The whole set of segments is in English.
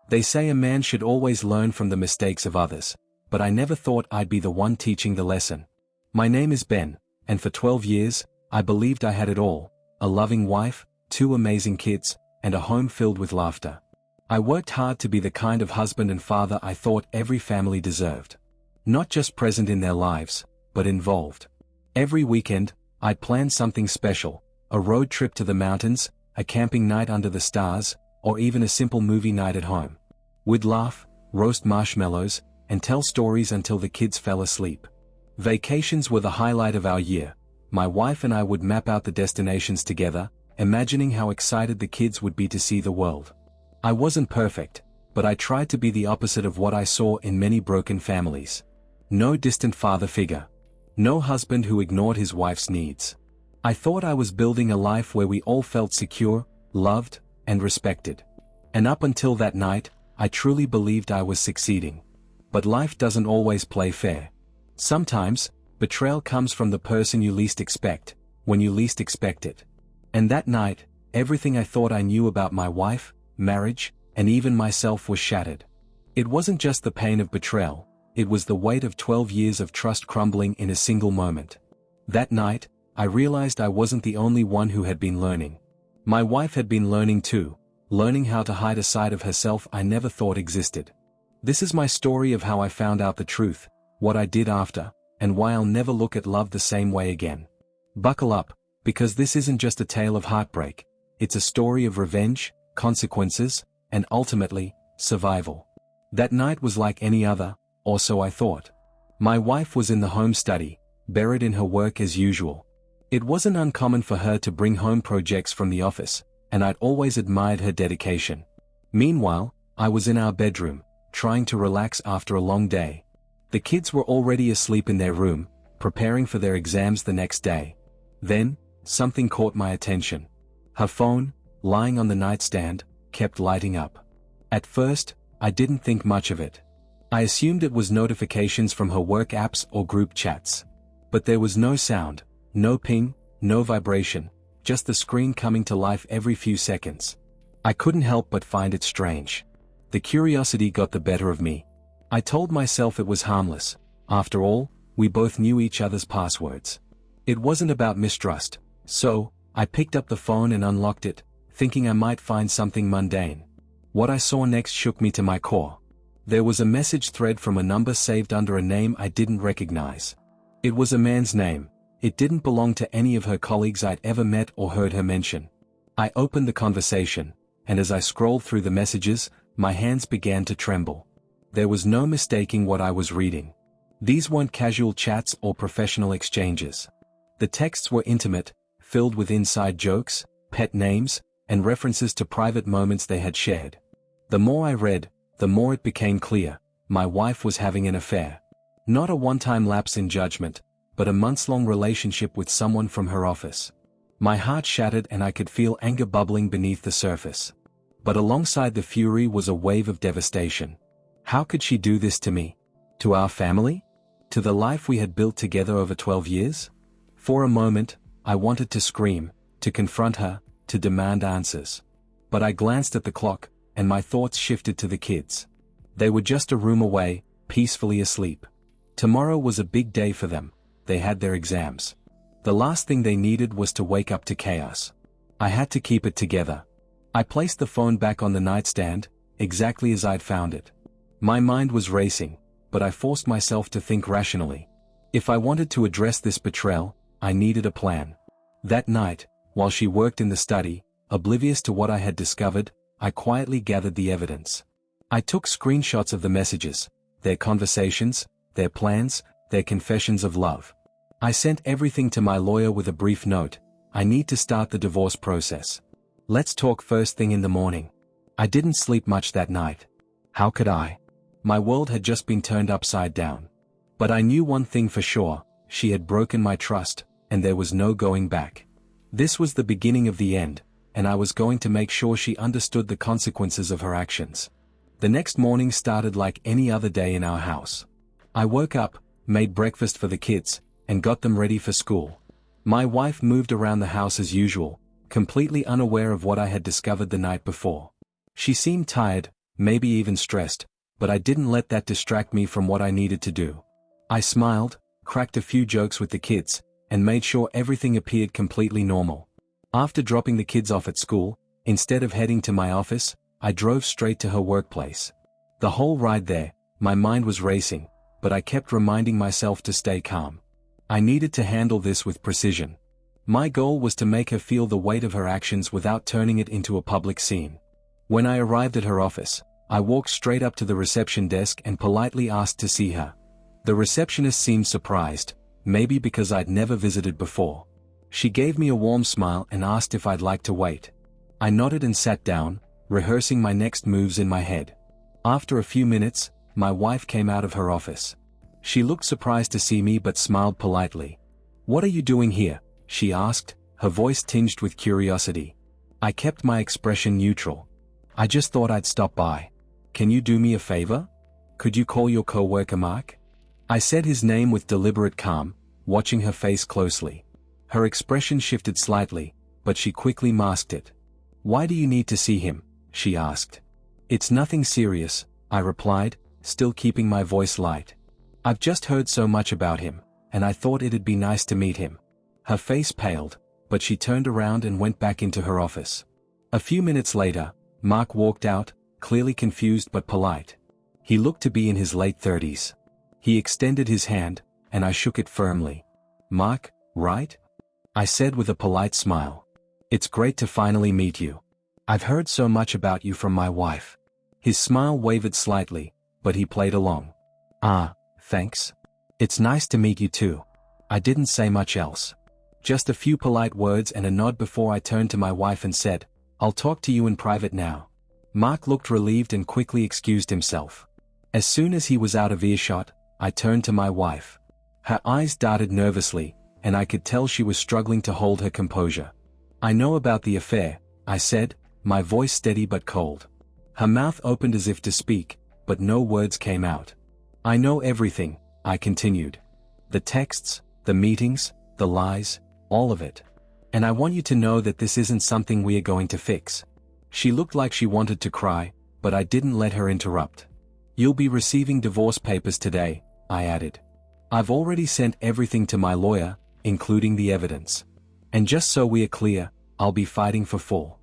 They say a man should always learn from the mistakes of others, but I never thought I'd be the one teaching the lesson. My name is Ben, and for 12 years, I believed I had it all: a loving wife, 2 amazing kids, and a home filled with laughter. I worked hard to be the kind of husband and father I thought every family deserved. Not just present in their lives, but involved. Every weekend, I'd plan something special: a road trip to the mountains, a camping night under the stars, or even a simple movie night at home. We'd laugh, roast marshmallows, and tell stories until the kids fell asleep. Vacations were the highlight of our year. My wife and I would map out the destinations together, imagining how excited the kids would be to see the world. I wasn't perfect, but I tried to be the opposite of what I saw in many broken families. No distant father figure. No husband who ignored his wife's needs. I thought I was building a life where we all felt secure, loved, and respected. And up until that night, I truly believed I was succeeding. But life doesn't always play fair. Sometimes, betrayal comes from the person you least expect, when you least expect it. And that night, everything I thought I knew about my wife, marriage, and even myself was shattered. It wasn't just the pain of betrayal, it was the weight of 12 years of trust crumbling in a single moment. That night, I realized I wasn't the only one who had been learning. My wife had been learning too, learning how to hide a side of herself I never thought existed. This is my story of how I found out the truth, what I did after, and why I'll never look at love the same way again. Buckle up, because this isn't just a tale of heartbreak, it's a story of revenge, consequences, and ultimately, survival. That night was like any other, or so I thought. My wife was in the home study, buried in her work as usual. It wasn't uncommon for her to bring home projects from the office, and I'd always admired her dedication. Meanwhile, I was in our bedroom, trying to relax after a long day. The kids were already asleep in their room, preparing for their exams the next day. Then, something caught my attention. Her phone, lying on the nightstand, kept lighting up. At first, I didn't think much of it. I assumed it was notifications from her work apps or group chats. But there was no sound, no ping, no vibration, just the screen coming to life every few seconds. I couldn't help but find it strange. The curiosity got the better of me. I told myself it was harmless. After all, we both knew each other's passwords. It wasn't about mistrust, so I picked up the phone and unlocked it, thinking I might find something mundane. What I saw next shook me to my core. There was a message thread from a number saved under a name I didn't recognize. It was a man's name. It didn't belong to any of her colleagues I'd ever met or heard her mention. I opened the conversation, and as I scrolled through the messages, my hands began to tremble. There was no mistaking what I was reading. These weren't casual chats or professional exchanges. The texts were intimate, filled with inside jokes, pet names, and references to private moments they had shared. The more I read, the more it became clear, my wife was having an affair. Not a one-time lapse in judgment, but a months-long relationship with someone from her office. My heart shattered and I could feel anger bubbling beneath the surface. But alongside the fury was a wave of devastation. How could she do this to me? To our family? To the life we had built together over 12 years? For a moment, I wanted to scream, to confront her, to demand answers. But I glanced at the clock, and my thoughts shifted to the kids. They were just a room away, peacefully asleep. Tomorrow was a big day for them. They had their exams. The last thing they needed was to wake up to chaos. I had to keep it together. I placed the phone back on the nightstand, exactly as I'd found it. My mind was racing, but I forced myself to think rationally. If I wanted to address this betrayal, I needed a plan. That night, while she worked in the study, oblivious to what I had discovered, I quietly gathered the evidence. I took screenshots of the messages, their conversations, their plans, their confessions of love. I sent everything to my lawyer with a brief note: I need to start the divorce process. Let's talk first thing in the morning. I didn't sleep much that night. How could I? My world had just been turned upside down. But I knew one thing for sure: she had broken my trust, and there was no going back. This was the beginning of the end, and I was going to make sure she understood the consequences of her actions. The next morning started like any other day in our house. I woke up, made breakfast for the kids, and got them ready for school. My wife moved around the house as usual, completely unaware of what I had discovered the night before. She seemed tired, maybe even stressed, but I didn't let that distract me from what I needed to do. I smiled, cracked a few jokes with the kids, and made sure everything appeared completely normal. After dropping the kids off at school, instead of heading to my office, I drove straight to her workplace. The whole ride there, my mind was racing, but I kept reminding myself to stay calm. I needed to handle this with precision. My goal was to make her feel the weight of her actions without turning it into a public scene. When I arrived at her office, I walked straight up to the reception desk and politely asked to see her. The receptionist seemed surprised, maybe because I'd never visited before. She gave me a warm smile and asked if I'd like to wait. I nodded and sat down, rehearsing my next moves in my head. After a few minutes, my wife came out of her office. She looked surprised to see me but smiled politely. "What are you doing here?" she asked, her voice tinged with curiosity. I kept my expression neutral. "I just thought I'd stop by. Can you do me a favor? Could you call your co-worker Mark?" I said his name with deliberate calm, watching her face closely. Her expression shifted slightly, but she quickly masked it. "Why do you need to see him?" she asked. "It's nothing serious," I replied, still keeping my voice light. "I've just heard so much about him, and I thought it'd be nice to meet him." Her face paled, but she turned around and went back into her office. A few minutes later, Mark walked out, clearly confused but polite. He looked to be in his late 30s. He extended his hand, and I shook it firmly. "Mark, right?" I said with a polite smile. "It's great to finally meet you. I've heard so much about you from my wife." His smile wavered slightly, but he played along. "Ah, thanks. It's nice to meet you too." I didn't say much else. Just a few polite words and a nod before I turned to my wife and said, "I'll talk to you in private now." Mark looked relieved and quickly excused himself. As soon as he was out of earshot, I turned to my wife. Her eyes darted nervously, and I could tell she was struggling to hold her composure. "I know about the affair," I said, my voice steady but cold. Her mouth opened as if to speak, but no words came out. "I know everything," I continued. "The texts, the meetings, the lies, all of it. And I want you to know that this isn't something we are going to fix." She looked like she wanted to cry, but I didn't let her interrupt. "You'll be receiving divorce papers today," I added. "I've already sent everything to my lawyer, including the evidence. And just so we are clear, I'll be fighting for full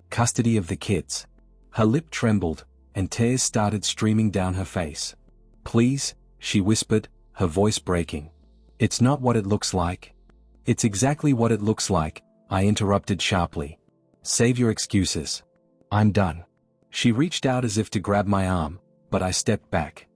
custody of the kids." Her lip trembled, and tears started streaming down her face. "Please," she whispered, her voice breaking. "It's not what it looks like." "It's exactly what it looks like," I interrupted sharply. "Save your excuses. I'm done." She reached out as if to grab my arm, but I stepped back.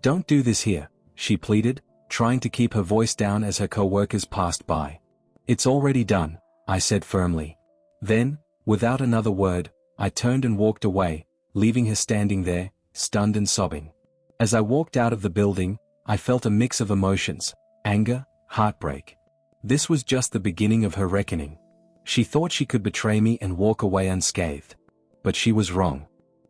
"Don't do this here," she pleaded, trying to keep her voice down as her co-workers passed by. "It's already done," I said firmly. Then, without another word, I turned and walked away, leaving her standing there, stunned and sobbing. As I walked out of the building, I felt a mix of emotions: anger, heartbreak. This was just the beginning of her reckoning. She thought she could betray me and walk away unscathed. But she was wrong.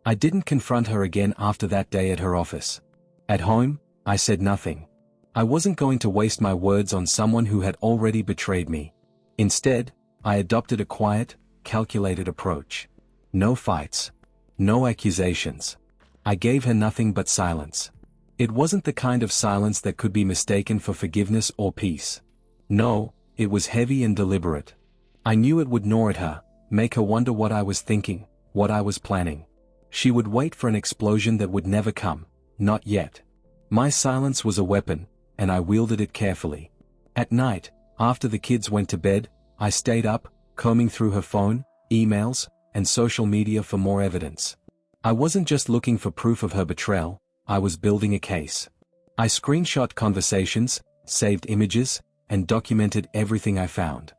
I didn't confront her again after that day at her office. At home, I said nothing. I wasn't going to waste my words on someone who had already betrayed me. Instead, I adopted a quiet, calculated approach. No fights. No accusations. I gave her nothing but silence. It wasn't the kind of silence that could be mistaken for forgiveness or peace. No, it was heavy and deliberate. I knew it would gnaw at her, make her wonder what I was thinking, what I was planning. She would wait for an explosion that would never come, not yet. My silence was a weapon, and I wielded it carefully. At night, after the kids went to bed, I stayed up, combing through her phone, emails, and social media for more evidence. I wasn't just looking for proof of her betrayal, I was building a case. I screenshot conversations, saved images, and documented everything I found.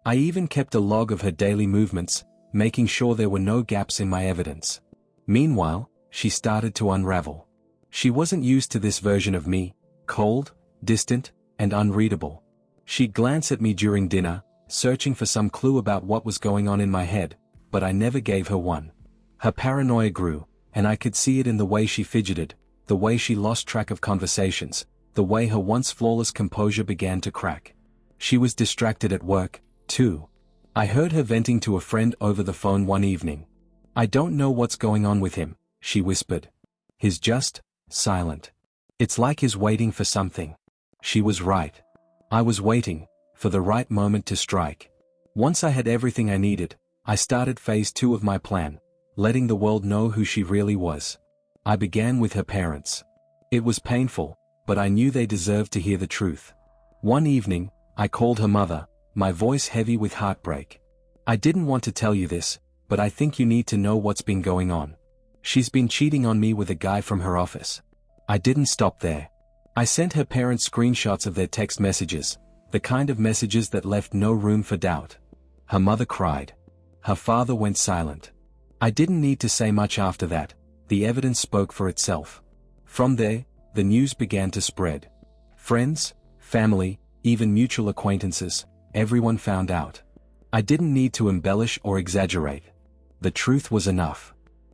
I even kept a log of her daily movements, making sure there were no gaps in my evidence. Meanwhile, she started to unravel. She wasn't used to this version of me, cold, distant, and unreadable. She'd glance at me during dinner, searching for some clue about what was going on in my head, but I never gave her one. Her paranoia grew, and I could see it in the way she fidgeted, the way she lost track of conversations, the way her once flawless composure began to crack. She was distracted at work, too. I heard her venting to a friend over the phone one evening. "I don't know what's going on with him," she whispered. He's just silent. It's like he's waiting for something. She was right. I was waiting for the right moment to strike. Once I had everything I needed, I started phase 2 of my plan, letting the world know who she really was. I began with her parents. It was painful, but I knew they deserved to hear the truth. One evening, I called her mother, my voice heavy with heartbreak. I didn't want to tell you this, but I think you need to know what's been going on. She's been cheating on me with a guy from her office. I didn't stop there. I sent her parents screenshots of their text messages, the kind of messages that left no room for doubt. Her mother cried. Her father went silent. I didn't need to say much after that, the evidence spoke for itself. From there, the news began to spread. Friends, family, even mutual acquaintances, everyone found out. I didn't need to embellish or exaggerate. The truth was enough.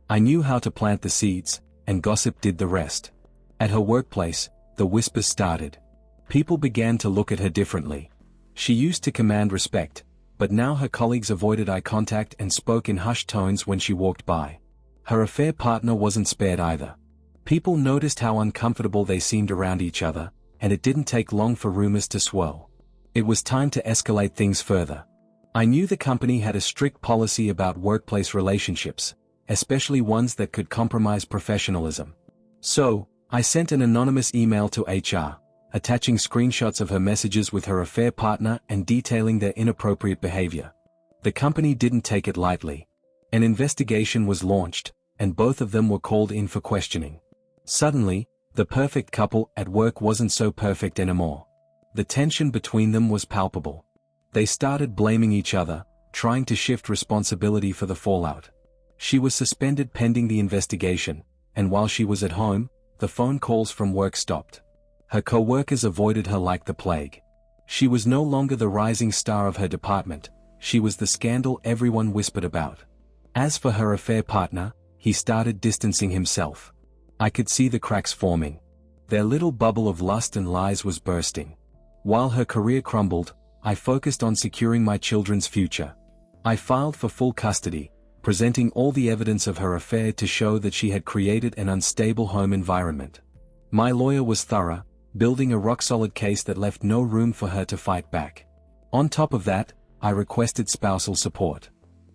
I knew how to plant the seeds, and gossip did the rest. At her workplace, the whispers started. People began to look at her differently. She used to command respect, but now her colleagues avoided eye contact and spoke in hushed tones when she walked by. Her affair partner wasn't spared either. People noticed how uncomfortable they seemed around each other, and it didn't take long for rumors to swirl. It was time to escalate things further. I knew the company had a strict policy about workplace relationships, especially ones that could compromise professionalism. So, I sent an anonymous email to HR, attaching screenshots of her messages with her affair partner and detailing their inappropriate behavior. The company didn't take it lightly. An investigation was launched, and both of them were called in for questioning. Suddenly, the perfect couple at work wasn't so perfect anymore. The tension between them was palpable. They started blaming each other, trying to shift responsibility for the fallout. She was suspended pending the investigation, and while she was at home, the phone calls from work stopped. Her co-workers avoided her like the plague. She was no longer the rising star of her department, she was the scandal everyone whispered about. As for her affair partner, he started distancing himself. I could see the cracks forming. Their little bubble of lust and lies was bursting. While her career crumbled, I focused on securing my children's future. I filed for full custody, presenting all the evidence of her affair to show that she had created an unstable home environment. My lawyer was thorough, building a rock-solid case that left no room for her to fight back. On top of that, I requested spousal support.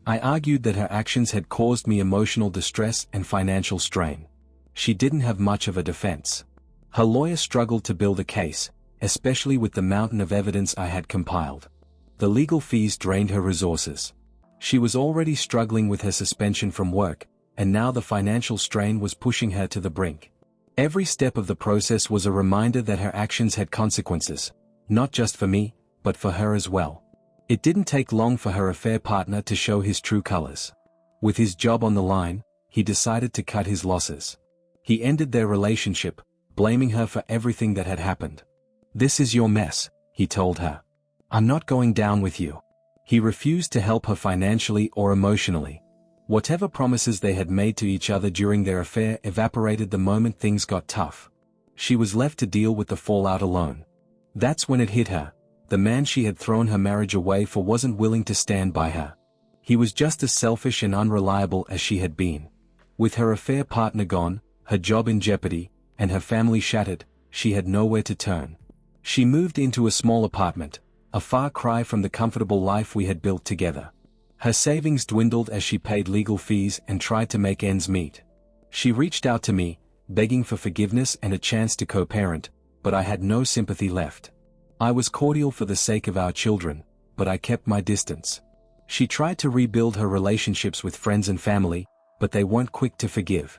I argued that her actions had caused me emotional distress and financial strain. She didn't have much of a defense. Her lawyer struggled to build a case, especially with the mountain of evidence I had compiled. The legal fees drained her resources. She was already struggling with her suspension from work, and now the financial strain was pushing her to the brink. Every step of the process was a reminder that her actions had consequences, not just for me, but for her as well. It didn't take long for her affair partner to show his true colors. With his job on the line, he decided to cut his losses. He ended their relationship, blaming her for everything that had happened. "This is your mess," he told her. "I'm not going down with you." He refused to help her financially or emotionally. Whatever promises they had made to each other during their affair evaporated the moment things got tough. She was left to deal with the fallout alone. That's when it hit her. The man she had thrown her marriage away for wasn't willing to stand by her. He was just as selfish and unreliable as she had been. With her affair partner gone, her job in jeopardy, and her family shattered, she had nowhere to turn. She moved into a small apartment, a far cry from the comfortable life we had built together. Her savings dwindled as she paid legal fees and tried to make ends meet. She reached out to me, begging for forgiveness and a chance to co-parent, but I had no sympathy left. I was cordial for the sake of our children, but I kept my distance. She tried to rebuild her relationships with friends and family, but they weren't quick to forgive.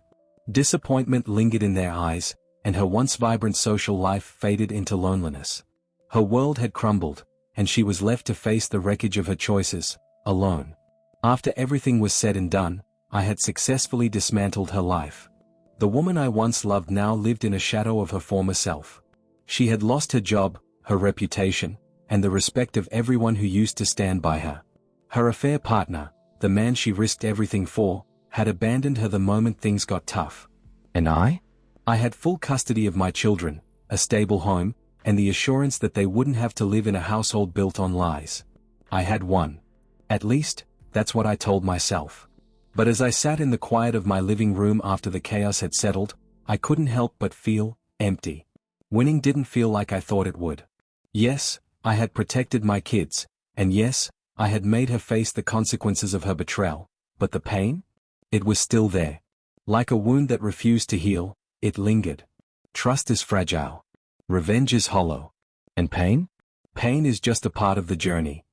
Disappointment lingered in their eyes, and her once vibrant social life faded into loneliness. Her world had crumbled, and she was left to face the wreckage of her choices, alone. After everything was said and done, I had successfully dismantled her life. The woman I once loved now lived in a shadow of her former self. She had lost her job, her reputation, and the respect of everyone who used to stand by her. Her affair partner, the man she risked everything for, had abandoned her the moment things got tough. And I? I had full custody of my children, a stable home, and the assurance that they wouldn't have to live in a household built on lies. I had won. At least, that's what I told myself. But as I sat in the quiet of my living room after the chaos had settled, I couldn't help but feel empty. Winning didn't feel like I thought it would. Yes, I had protected my kids, and yes, I had made her face the consequences of her betrayal, but the pain? It was still there. Like a wound that refused to heal, it lingered. Trust is fragile. Revenge is hollow. And pain? Pain is just a part of the journey.